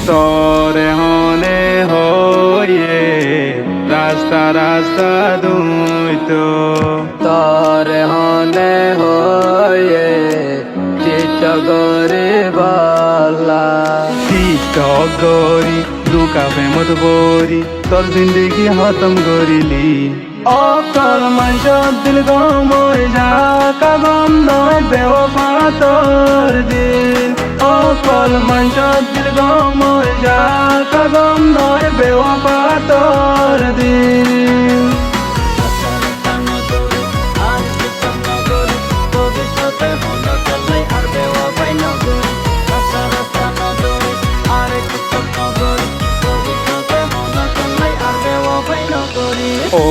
তরে হনে হয়ে রাস্তা রাস্তা দুইতো তরে হনে হয়ে চিটগরে বালা গরি দুকা প্রেমত বরি তোর জিন্দগি খতম করিলি অকল মাইশ দিল গমই যা কাগম নয় বেওফা তোর দিন অকল মাইশ দিল গমই যা কাগম নয় বেওফা তোর দিন ও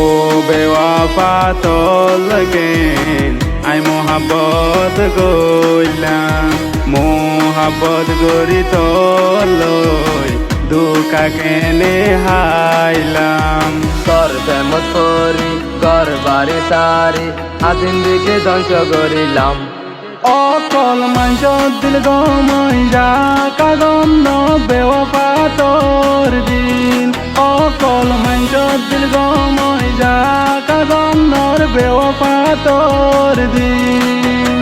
বেওয়াফা তোলগেন আই মোহাব্বত গইলাম মোহাব্বত গরি তোলই দুকা কেনে হাইলাম তোর প্রেমত করি ঘর বাড়ি সারি আদিন দিকে ধ্বংস করিলাম অকল মাইশ দিল গমই যা কাগম ন বেওয়াফা তোর দিন অকল মাইশ দিল গমই যা কাগম নর বেওয়াফা তোর দিন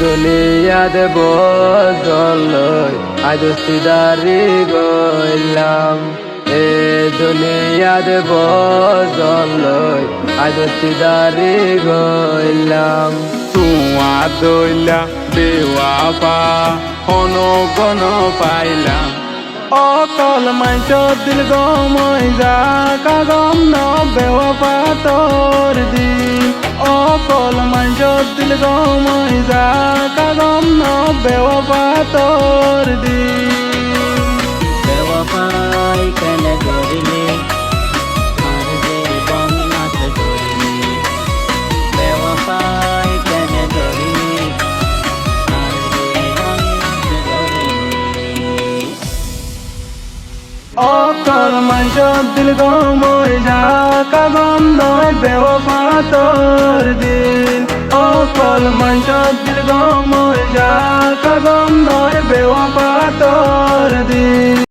দুনিয়াত বজলই আজ সিদারি গইলাম এ দুনিয়াত বজলই আজ সিদারি গইলাম তুয়া দইলা বেওয়াফা হন গন পাইলাম অকল মাইশ দিল গমই যা কাগম ন বেওয়াফা তোর দিন অকল মাইশ দিল গমই যা কাগম ন বেওয়াফা তোর দিন বেওয়াফাই কেন করিলি আর জীবন নাশ করিলি বেওয়াফাই কেন করিলি আর জীবন নাশ করিলি অকল মাইশ দিল গমই যা কাগম নয় বেওয়াফা তোর দিন অকল মাইশ দিল গমই যা কাগম নয় বেওয়াফা তোর দিন